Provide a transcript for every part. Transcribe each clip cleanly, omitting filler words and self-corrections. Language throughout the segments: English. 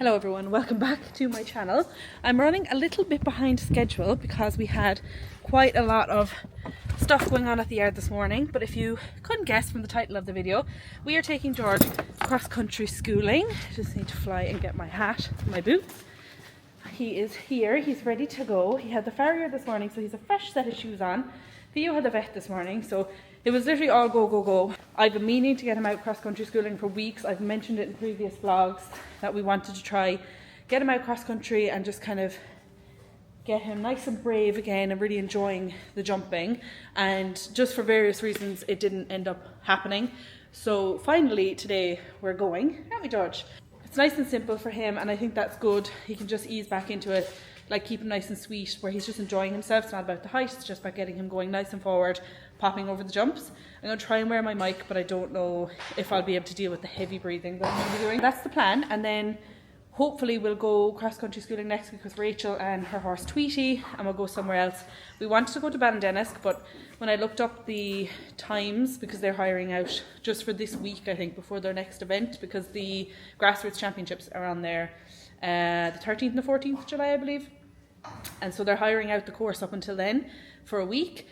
Hello everyone, welcome back to my channel. I'm running a little bit behind schedule because we had quite a lot of stuff going on at the yard this morning, but if you couldn't guess from the title of the video, we are taking George cross-country schooling. I just need to fly and get my hat, my boots. He is here, he's ready to go. He had the farrier this morning, so he's a fresh set of shoes on. Theo had the vet this morning, so it was literally all go, go, go. I've been meaning to get him out cross-country schooling for weeks. I've mentioned it in previous vlogs that we wanted to try get him out cross-country and just kind of get him nice and brave again and really enjoying the jumping. And just for various reasons, it didn't end up happening. So finally today we're going, aren't we, George? It's nice and simple for him, and I think that's good. He can just ease back into it, like keep him nice and sweet, where he's just enjoying himself. It's not about the height, it's just about getting him going nice and forward, popping over the jumps. I'm going to try and wear my mic, but I don't know if I'll be able to deal with the heavy breathing that I'm going to be doing. That's the plan, and then hopefully we'll go cross-country schooling next week with Rachel and her horse Tweety, and we'll go somewhere else. We wanted to go to Ballindennis, but when I looked up the times, because they're hiring out just for this week, I think, before their next event, because the grassroots championships are on there the 13th and the 14th of July, I believe. And so they're hiring out the course up until then for a week,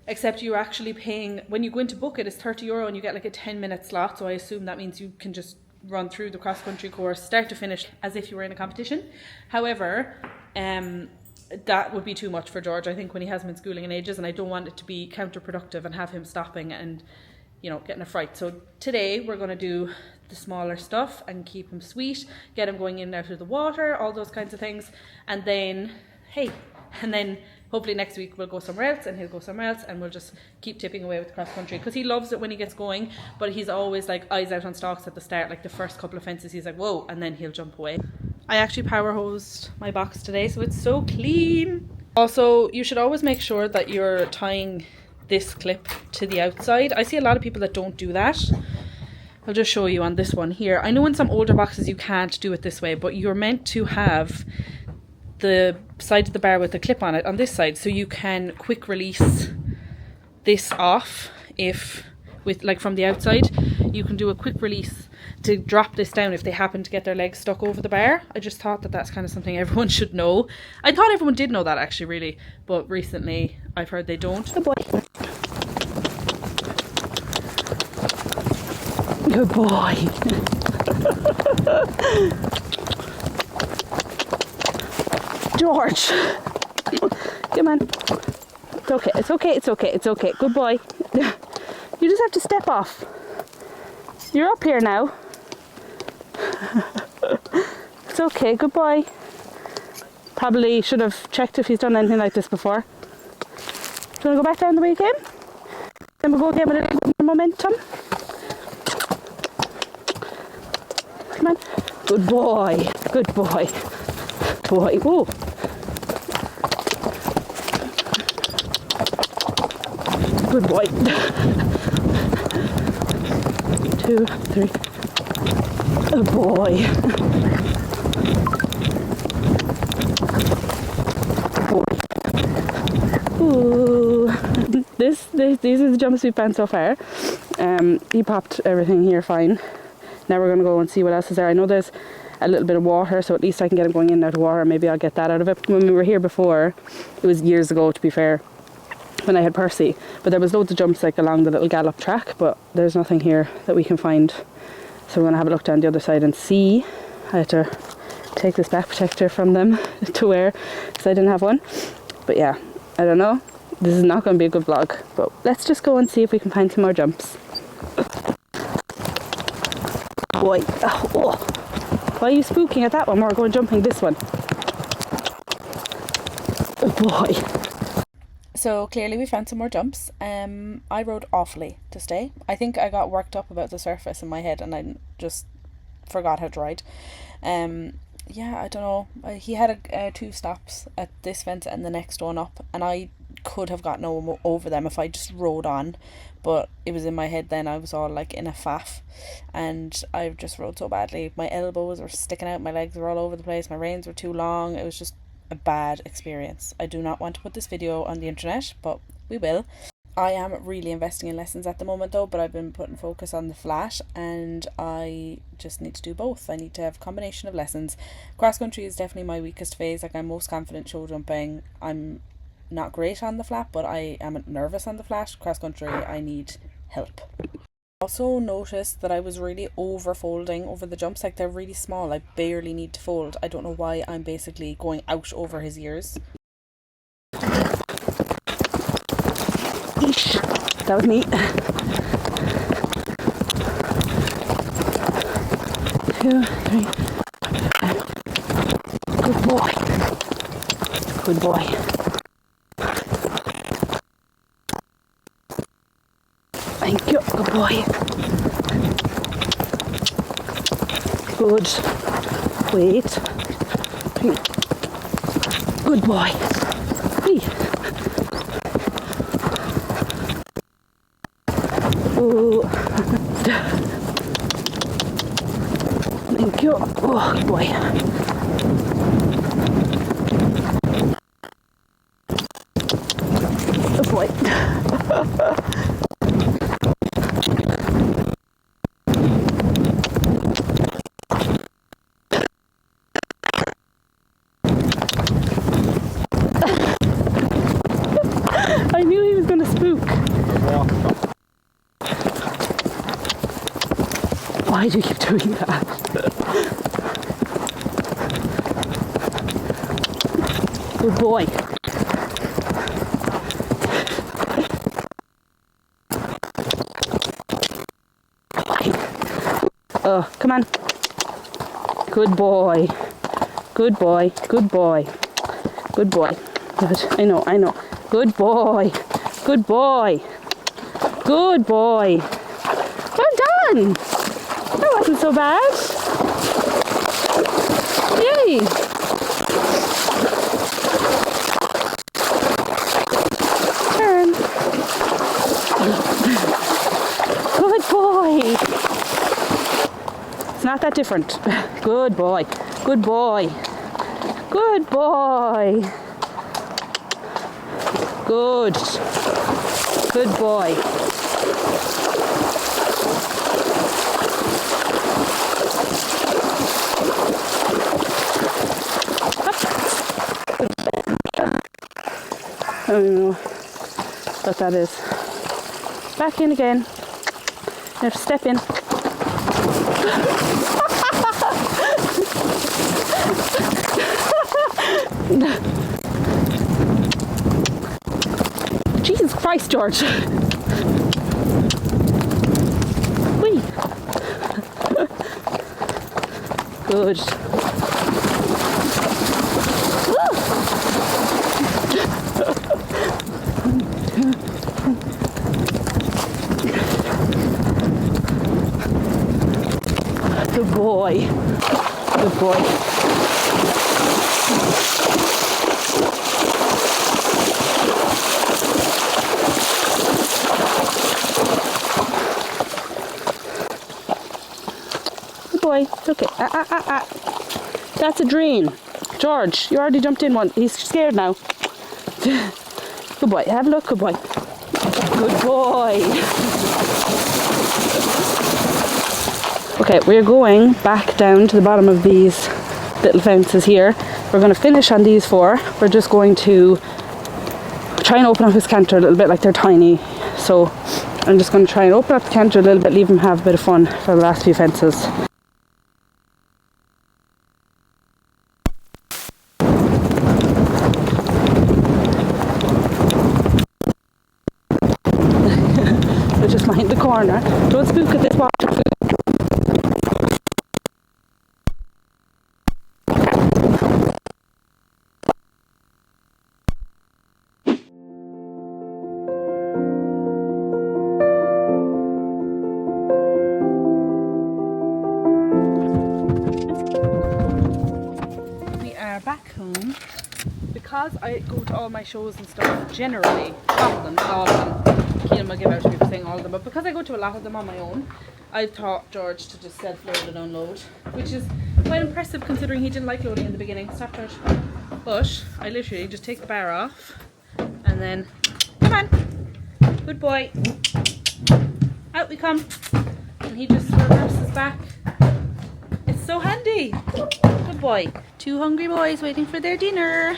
except you're actually paying, when you go in to book it, it's €30 and you get like a 10-minute slot, so I assume that means you can just run through the cross-country course start to finish as if you were in a competition. However, that would be too much for George, I think, when he hasn't been schooling in ages, and I don't want it to be counterproductive and have him stopping and, you know, getting a fright. So today we're going to do the smaller stuff and keep him sweet, get him going in and out of the water, all those kinds of things, and then hopefully next week we'll go somewhere else and he'll go somewhere else, and we'll just keep tipping away with cross country, because he loves it when he gets going, but he's always like eyes out on stalks at the start. Like the first couple of fences he's like whoa, and then he'll jump away. I actually power hosed my box today, so it's so clean. Also, you should always make sure that you're tying this clip to the outside. I see a lot of people that don't do that. I'll just show you on this one here. I know in some older boxes you can't do it this way, but you're meant to have the side of the bar with the clip on it on this side, so you can quick release this off. If with like from the outside, you can do a quick release to drop this down if they happen to get their legs stuck over the bar. I just thought that that's kind of something everyone should know. I thought everyone did know that actually, really, but recently I've heard they don't. Good boy. Good boy. George, come on. It's okay, it's okay, it's okay, it's okay. Good boy. You just have to step off. You're up here now. It's okay, good boy. Probably should have checked if he's done anything like this before. Do you want to go back down the way again? Then we'll go again with a little bit more momentum. Come on. Good boy, good boy. Boy, whoa. Good boy. 2, 3. Good boy. Ooh. These are the jumps we've found so far. He popped everything here fine. Now we're going to go and see what else is there. I know there's a little bit of water, so at least I can get him going in and out of water. Maybe I'll get that out of it. When we were here before, it was years ago to be fair, when I had Percy, but there was loads of jumps like along the little gallop track, but there's nothing here that we can find, so we're going to have a look down the other side and see. I had to take this back protector from them to wear because I didn't have one, but yeah, I don't know, this is not going to be a good vlog, but let's just go and see if we can find some more jumps. Boy, oh. Why are you spooking at that one? We're going jumping this one. Oh boy. So clearly we found some more jumps. I rode awfully to stay. I think I got worked up about the surface in my head and I just forgot how to ride. Yeah, I don't know. He had 2 stops at this fence and the next one up, and I could have gotten over them if I just rode on, but it was in my head then. I was all like in a faff and I just rode so badly. My elbows were sticking out, my legs were all over the place, my reins were too long. It was just a bad experience. I do not want to put this video on the internet, but we will. I am really investing in lessons at the moment though, but I've been putting focus on the flat, and I just need to do both. I need to have a combination of lessons. Cross country is definitely my weakest phase. Like, I'm most confident show jumping. I'm not great on the flat, but I am nervous on the flat. Cross country, I need help. Also noticed that I was really over folding over the jumps. Like, they're really small. I barely need to fold. I don't know why I'm basically going out over his ears. That was neat. 2, 3. Good boy. Good boy. Thank you. Good boy. Good. Wait. 3. Good boy. 3. Oh. Thank you. Oh, good boy. Good boy. I knew he was going to spook. Why do you keep doing that? Good boy. Oh, come on. Good boy. Good boy. Good boy. Good boy. Good. I know. Good boy. Good boy. Good boy. Well done. That wasn't so bad. Yay. Turn. Good boy. It's not that different. Good boy. Good boy. Good boy. Good. Good boy. I don't know what that is. Back in again. You have to step in. Jesus Christ, George. Whee. Good. Good boy. Good boy. Good boy. It's okay. That's a dream. George, you already jumped in one. He's scared now. Good boy. Have a look. Good boy. Good boy. Okay, we're going back down to the bottom of these little fences here. We're going to finish on these 4. We're just going to try and open up his canter a little bit, like they're tiny. So I'm just going to try and open up the canter a little bit, leave him have a bit of fun for the last few fences. We're just behind the corner. Don't spook at this water. Back home. Because I go to all my shows and stuff, generally, all of them, Keelan will give out to me for saying all of them, but because I go to a lot of them on my own, I've taught George to just self-load and unload, which is quite impressive considering he didn't like loading in the beginning. Stop, George. But I literally just take the bar off and then, come on, Good boy. Out we come. And he just reverses back. It's so handy. Good boy. Two hungry boys waiting for their dinner.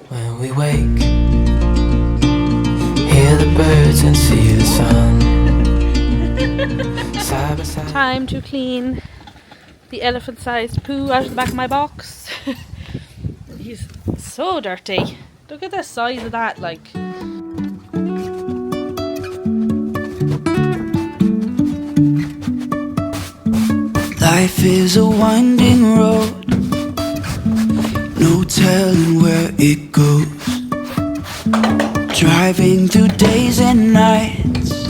When we wake, hear the birds and see the sun. Side by side. Time to clean the elephant-sized poo out of the back of my box. He's so dirty. Look at the size of that, like. Life is a winding road, no telling where it goes. Driving through days and nights,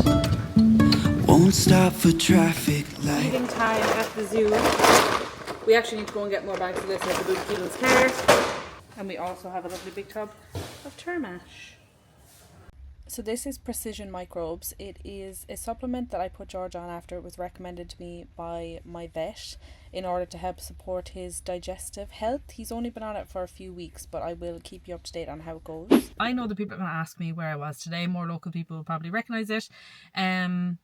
won't stop for traffic lights. Eating time at the zoo. We actually need to go and get more bags of this at the boot Keelan's car. And we also have a lovely big tub of Termash. So this is Precision Microbes. It is a supplement that I put George on after it was recommended to me by my vet in order to help support his digestive health. He's only been on it for a few weeks, but I will keep you up to date on how it goes. I know that people are going to ask me where I was today. More local people will probably recognise it. And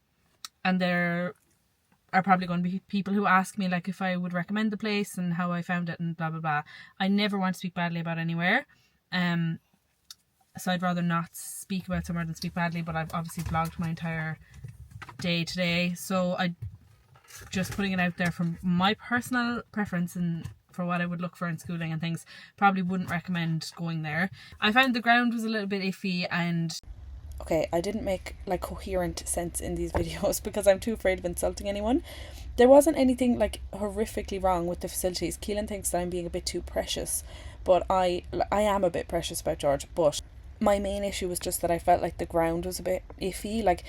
there are probably going to be people who ask me like if I would recommend the place and how I found it and blah blah blah. I never want to speak badly about anywhere. So I'd rather not speak about somewhere than speak badly, but I've obviously vlogged my entire day today, so I just putting it out there from my personal preference and for what I would look for in schooling and things. Probably wouldn't recommend going there. I found the ground was a little bit iffy and okay, I didn't make like coherent sense in these videos because I'm too afraid of insulting anyone. There wasn't anything like horrifically wrong with the facilities. Keelan thinks that I'm being a bit too precious, but I am a bit precious about George, but my main issue was just that I felt like the ground was a bit iffy, like,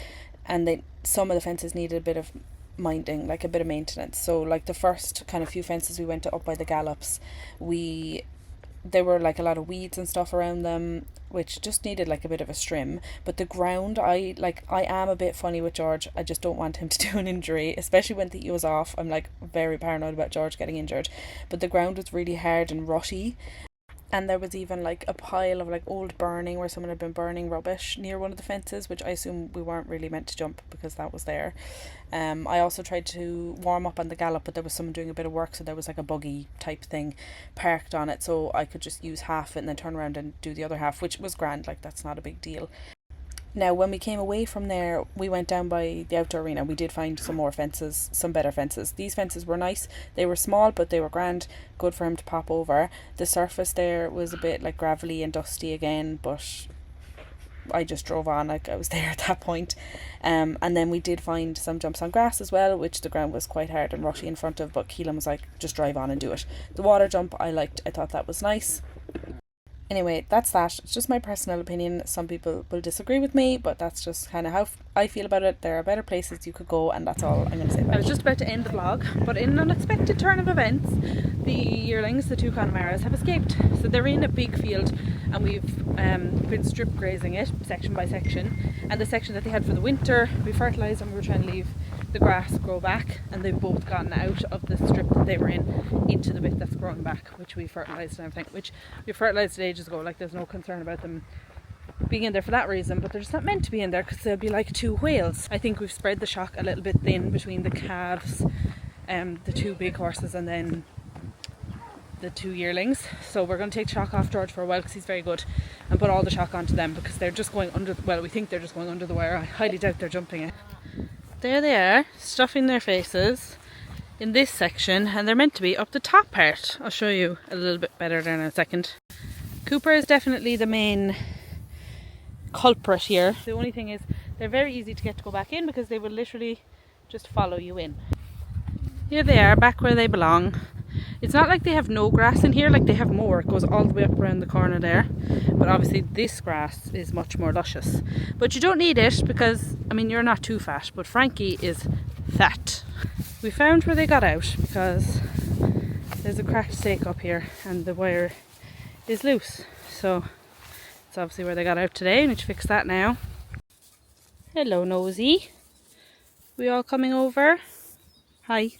and some of the fences needed a bit of minding, like a bit of maintenance. So like the first kind of few fences we went to up by the gallops, there were like a lot of weeds and stuff around them, which just needed like a bit of a trim. But the ground, I am a bit funny with George. I just don't want him to do an injury, especially when the E was off. I'm like very paranoid about George getting injured. But the ground was really hard and rutty. And there was even like a pile of like old burning where someone had been burning rubbish near one of the fences, which I assume we weren't really meant to jump because that was there. I also tried to warm up on the gallop, but there was someone doing a bit of work, so there was like a buggy type thing parked on it, so I could just use half it and then turn around and do the other half, which was grand, like that's not a big deal. Now, when we came away from there, we went down by the outdoor arena. We did find some more fences, some better fences. These fences were nice. They were small, but they were grand. Good for him to pop over. The surface there was a bit like gravelly and dusty again, but I just drove on like I was there at that point. And then we did find some jumps on grass as well, which the ground was quite hard and rutty in front of, but Keelan was like, just drive on and do it. The water jump I liked. I thought that was nice. Anyway, that's that. It's just my personal opinion. Some people will disagree with me, but that's just kind of how I feel about it. There are better places you could go, and that's all I'm going to say about it. I was just about to end the vlog, but in an unexpected turn of events, the yearlings, the two Connemara's, have escaped. So they're in a big field, and we've been strip grazing it, section by section. And the section that they had for the winter, we fertilised and we were trying to leave the grass grow back, and they've both gotten out of the strip that they were in into the bit that's growing back, which we fertilised and everything, which we fertilised ages ago. Like there's no concern about them being in there for that reason, but they're just not meant to be in there because they'll be like two whales. I think we've spread the shock a little bit thin between the calves, the two big horses, and then the two yearlings. So we're going to take shock off George for a while because he's very good, and put all the shock onto them because they're just going under, well, we think they're just going under the wire. I highly doubt they're jumping it. There they are, stuffing their faces in this section, and they're meant to be up the top part. I'll show you a little bit better there in a second. Cooper is definitely the main culprit here. The only thing is they're very easy to get to go back in because they will literally just follow you in. Here they are, back where they belong. It's not like they have no grass in here, like they have more. It goes all the way up around the corner there, but obviously this grass is much more luscious. But you don't need it because, I mean, you're not too fat, but Frankie is fat. We found where they got out because there's a cracked stake up here and the wire is loose, so it's obviously where they got out today. We need to fix that now. Hello, Nosy. We all coming over? Hi.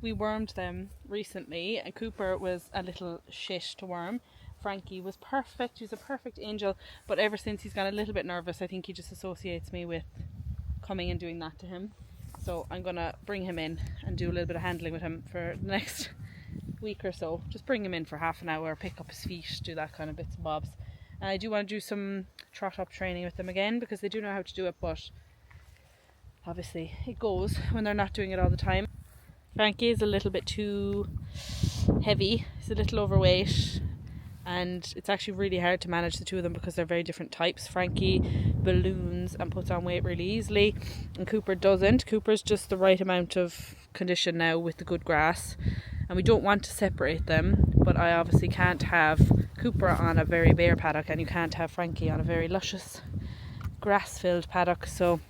We wormed them recently, and Cooper was a little shit to worm. Frankie was perfect. He was a perfect angel, but ever since he's got a little bit nervous, I think he just associates me with coming and doing that to him. So I'm gonna bring him in and do a little bit of handling with him for the next week or so. Just bring him in for half an hour, pick up his feet, do that kind of bits and bobs. And I do want to do some trot up training with them again, because they do know how to do it, but obviously it goes when they're not doing it all the time. Frankie is a little bit too heavy, he's a little overweight, and it's actually really hard to manage the two of them because they're very different types. Frankie balloons and puts on weight really easily, and Cooper doesn't. Cooper's just the right amount of condition now with the good grass, and we don't want to separate them, but I obviously can't have Cooper on a very bare paddock and you can't have Frankie on a very luscious grass filled paddock, so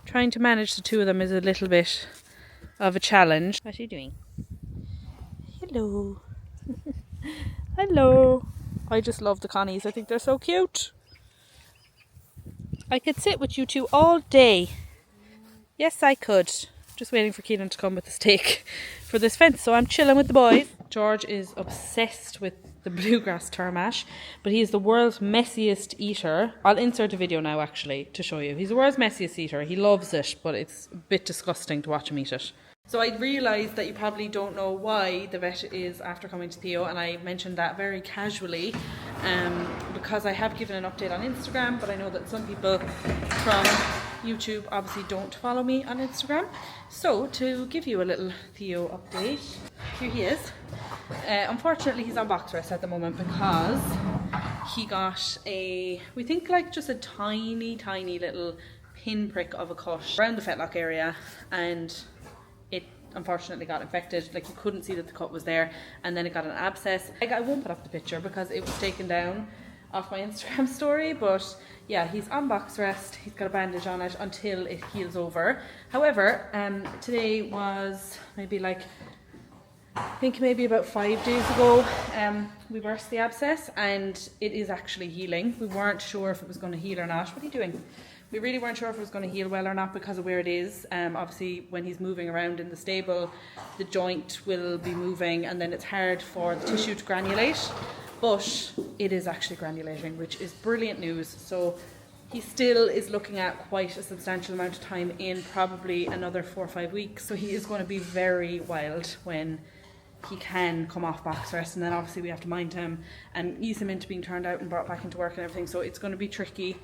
trying to manage the two of them is a little bit of a challenge. What are you doing? Hello. Hello. I just love the Connies. I think they're so cute. I could sit with you two all day. Yes, I could. Just waiting for Keelan to come with the stake for this fence, so I'm chilling with the boys. George is obsessed with the bluegrass termash, but he is the world's messiest eater. I'll insert a video now actually to show you. He's the world's messiest eater. He loves it, but it's a bit disgusting to watch him eat it. So I realised that you probably don't know why the vet is after coming to Theo, and I mentioned that very casually because I have given an update on Instagram, but I know that some people from YouTube obviously don't follow me on Instagram. So to give you a little Theo update, here he is. Unfortunately he's on box rest at the moment because he got we think like just a tiny little pinprick of a cut around the fetlock area, and it unfortunately got infected. Like, you couldn't see that the cut was there, and then it got an abscess. I won't put up the picture because it was taken down off my Instagram story, but yeah, he's on box rest. He's got a bandage on it until it heals over. However, today was maybe like, I think maybe about 5 days ago, we burst the abscess and it is actually healing. We weren't sure if it was going to heal or not. What are you doing? We really weren't sure if it was going to heal well or not because of where it is. Obviously, when he's moving around in the stable, the joint will be moving and then it's hard for the tissue to granulate. But it is actually granulating, which is brilliant news. So he still is looking at quite a substantial amount of time in, probably another 4 or 5 weeks. So he is going to be very wild when he can come off box rest, and then obviously we have to mind him and ease him into being turned out and brought back into work and everything. So it's going to be tricky.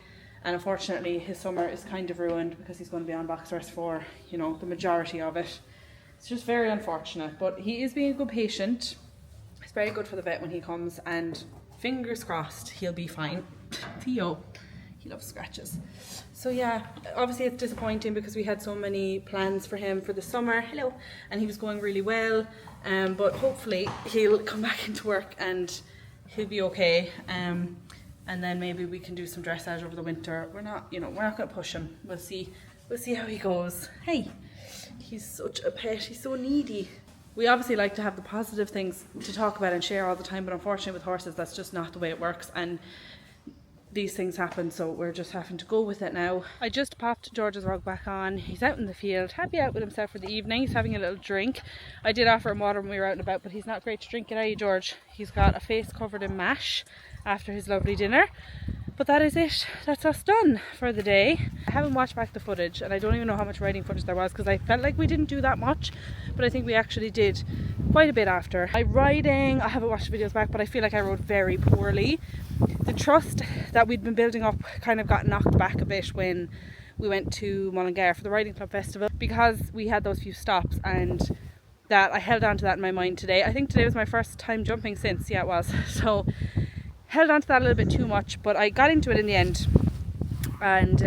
And unfortunately his summer is kind of ruined because he's going to be on box rest for, you know, the majority of it. It's just very unfortunate, but he is being a good patient. It's very good for the vet when he comes, and fingers crossed he'll be fine. Theo, he loves scratches. So yeah, obviously it's disappointing because we had so many plans for him for the summer. Hello. And he was going really well, but hopefully he'll come back into work and he'll be okay. And then maybe we can do some dressage over the winter. We're not going to push him. We'll see how he goes. Hey, he's such a pet. He's so needy. We obviously like to have the positive things to talk about and share all the time, but unfortunately with horses, that's just not the way it works. And these things happen, so we're just having to go with it now. I just popped George's rug back on. He's out in the field, happy out with himself for the evening. He's having a little drink. I did offer him water when we were out and about, but he's not great to drink it, are you, George? He's got a face covered in mash after his lovely dinner. But that is it. That's us done for the day. I haven't watched back the footage, and I don't even know how much riding footage there was because I felt like we didn't do that much, but I think we actually did quite a bit after. I haven't watched the videos back, but I feel like I rode very poorly. The trust that we'd been building up kind of got knocked back a bit when we went to Mullingar for the Riding Club Festival, because we had those few stops, and that I held on to that in my mind today. I think today was my first time jumping since, yeah it was, so held on to that a little bit too much, but I got into it in the end, and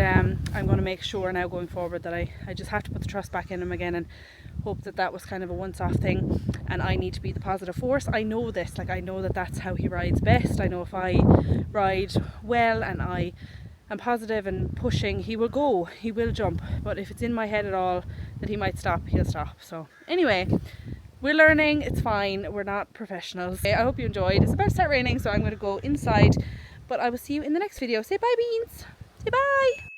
I'm going to make sure now going forward that I just have to put the trust back in him again and hope that that was kind of a once-off thing, and I need to be the positive force. I know this, like I know that that's how he rides best. I know if I ride well and I am positive and pushing, he will go, he will jump, but if it's in my head at all that he might stop, he'll stop. So anyway, we're learning, it's fine, we're not professionals. I hope you enjoyed. It's about to start raining, so I'm going to go inside, but I will see you in the next video. Say bye, Beans. Say bye.